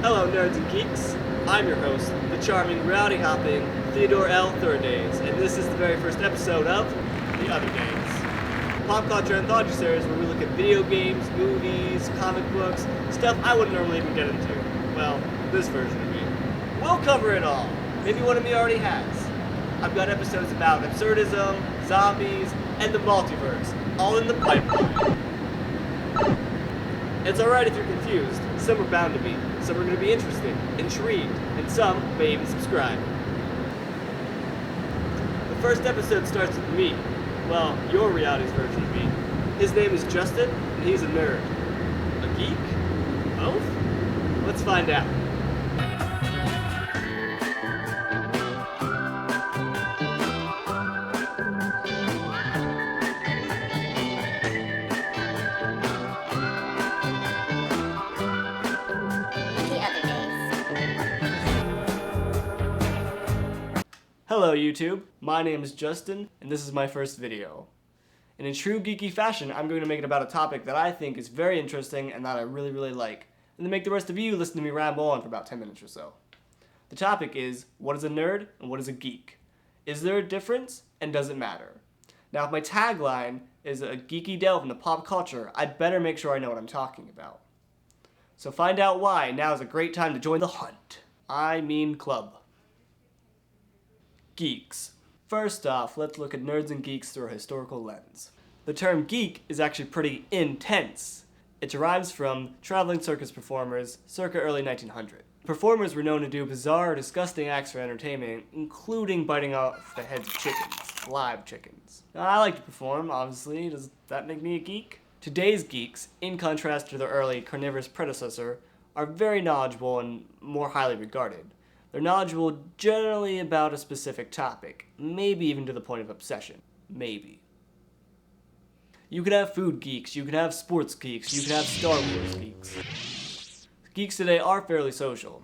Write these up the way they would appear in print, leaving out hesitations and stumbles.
Hello, nerds and geeks. I'm your host, the charming, rowdy-hopping Theodore L. Thurdays, and this is the very first episode of The Other Days, a pop culture anthology series where we look at video games, movies, comic books, stuff I wouldn't normally even get into. Well, this version of me. We'll cover it all. Maybe one of me already has. I've got episodes about absurdism, zombies, and the multiverse, all in the pipeline. It's alright if you're confused. Some are bound to be. Some are going to be interested, intrigued, and some may even subscribe. The first episode starts with me. Well, your reality's version of me. His name is Justin, and he's a nerd. A geek? Both? Let's find out. Hello YouTube, my name is Justin, and this is my first video. In a true geeky fashion, I'm going to make it about a topic that I think is very interesting and that I really like, and to make the rest of you listen to me ramble on for about 10 minutes or so. The topic is, what is a nerd and what is a geek? Is there a difference, and does it matter? Now if my tagline is a geeky delve into pop culture, I'd better make sure I know what I'm talking about. So find out why, now is a great time to join the hunt. I mean club. Geeks. First off, let's look at nerds and geeks through a historical lens. The term geek is actually pretty intense. It derives from traveling circus performers circa early 1900. Performers were known to do bizarre, disgusting acts for entertainment, including biting off the heads of chickens, live chickens. Now, I like to perform, obviously. Does that make me a geek? Today's geeks, in contrast to their early carnivorous predecessor, are very knowledgeable and more highly regarded. They're knowledgeable generally about a specific topic, maybe even to the point of obsession. Maybe. You can have food geeks, you can have sports geeks, you can have Star Wars geeks. Geeks today are fairly social.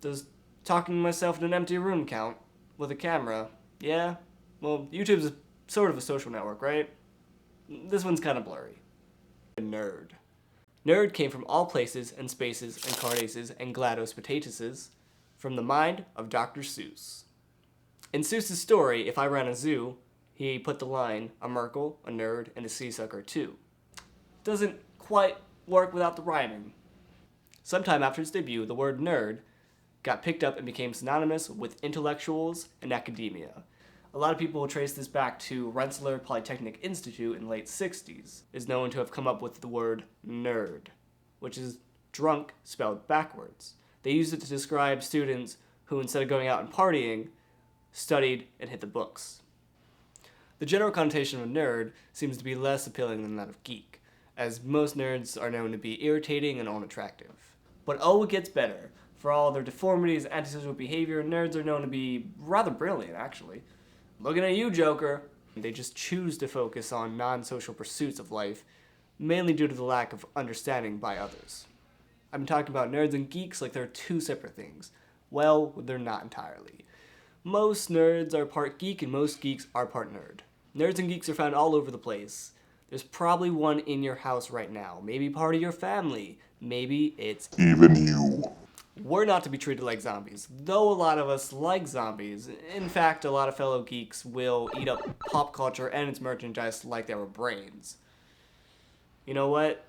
Does talking to myself in an empty room count? With a camera? Yeah? Well, YouTube's sort of a social network, right? This one's kind of blurry. A nerd. Nerd came from all places and spaces and cardaces and GLaDOS potatoes, from the mind of Dr. Seuss. In Seuss's story, If I Ran a Zoo, he put the line, a Merkel, a nerd, and a seasucker too. Doesn't quite work without the rhyming. Sometime after its debut, the word nerd got picked up and became synonymous with intellectuals and academia. A lot of people will trace this back to Rensselaer Polytechnic Institute in the late 60s, is known to have come up with the word nerd, which is drunk spelled backwards. They used it to describe students who, instead of going out and partying, studied and hit the books. The general connotation of nerd seems to be less appealing than that of geek, as most nerds are known to be irritating and unattractive. But oh, it gets better. For all their deformities and antisocial behavior, nerds are known to be rather brilliant, actually. Looking at you, Joker. They just choose to focus on non-social pursuits of life, mainly due to the lack of understanding by others. I've been talking about nerds and geeks like they're two separate things. Well, they're not entirely. Most nerds are part geek and most geeks are part nerd. Nerds and geeks are found all over the place. There's probably one in your house right now. Maybe part of your family. Maybe it's even you. We're not to be treated like zombies, though a lot of us like zombies. In fact, a lot of fellow geeks will eat up pop culture and its merchandise like they were brains. You know what?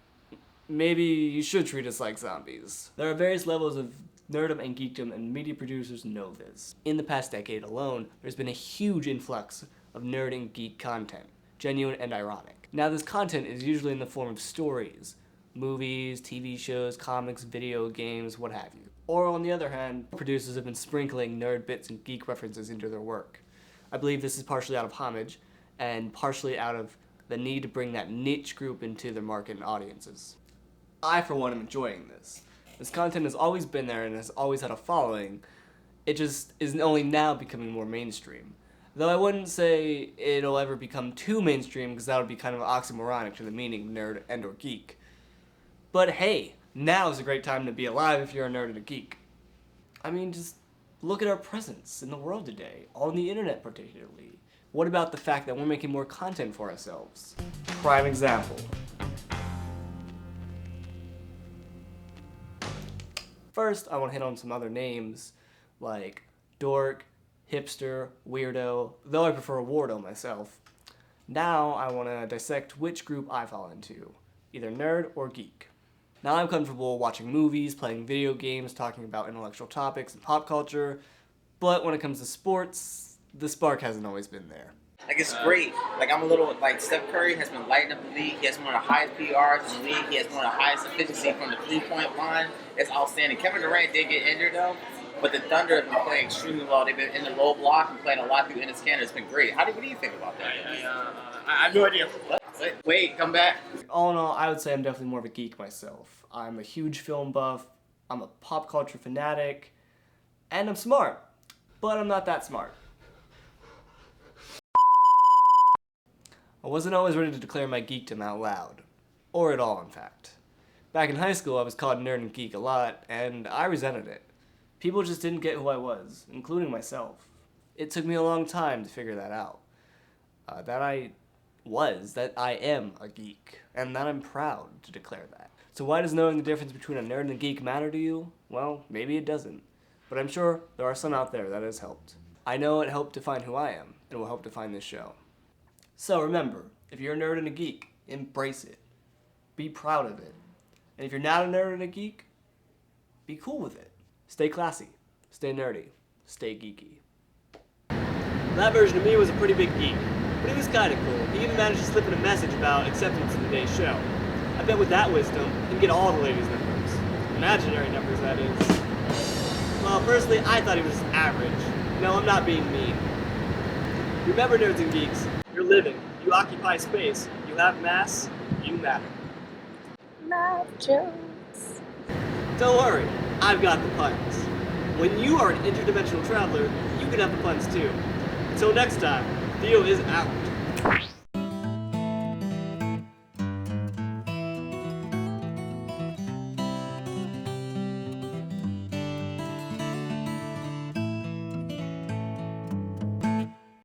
Maybe you should treat us like zombies. There are various levels of nerdom and geekdom, and media producers know this. In the past decade alone, there's been a huge influx of nerd and geek content, genuine and ironic. Now this content is usually in the form of stories, movies, TV shows, comics, video games, what have you. Or on the other hand, producers have been sprinkling nerd bits and geek references into their work. I believe this is partially out of homage, and partially out of the need to bring that niche group into their market and audiences. I, for one, am enjoying this. This content has always been there and has always had a following. It just is only now becoming more mainstream. Though I wouldn't say it'll ever become too mainstream, because that would be kind of oxymoronic to the meaning of nerd and or geek. But hey, now is a great time to be alive if you're a nerd and a geek. I mean, just look at our presence in the world today, on the internet particularly. What about the fact that we're making more content for ourselves? Prime example. First, I want to hit on some other names like dork, hipster, weirdo, though I prefer wardo myself. Now I want to dissect which group I fall into, either nerd or geek. Now I'm comfortable watching movies, playing video games, talking about intellectual topics and pop culture, but when it comes to sports, the spark hasn't always been there. Like, it's great. Like, I'm a little, like, Steph Curry has been lighting up the league. He has one of the highest PRs in the league. He has one of the highest efficiency from the three-point line. It's outstanding. Kevin Durant did get injured, though, but the Thunder have been playing extremely well. They've been in the low block and playing a lot through Enes Kanter. It's been great. What do you think about that? I have no idea. Wait, come back. All in all, I would say I'm definitely more of a geek myself. I'm a huge film buff, I'm a pop culture fanatic, and I'm smart. But I'm not that smart. I wasn't always ready to declare my geekdom out loud. Or at all, in fact. Back in high school, I was called nerd and geek a lot, and I resented it. People just didn't get who I was, including myself. It took me a long time to figure that out. That I am a geek, and that I'm proud to declare that. So why does knowing the difference between a nerd and a geek matter to you? Well, maybe it doesn't. But I'm sure there are some out there that has helped. I know it helped define who I am, and will help define this show. So remember, if you're a nerd and a geek, embrace it. Be proud of it. And if you're not a nerd and a geek, be cool with it. Stay classy, stay nerdy, stay geeky. That version of me was a pretty big geek, but he was kind of cool. He even managed to slip in a message about acceptance in today's show. I bet with that wisdom, he can get all the ladies' numbers. Imaginary numbers, that is. Well, personally, I thought he was average. No, I'm not being mean. Remember, nerds and geeks, you're living, you occupy space, you have mass, you matter. Math jokes. Don't worry, I've got the puns. When you are an interdimensional traveler, you can have the puns too. Until next time, Theo is out.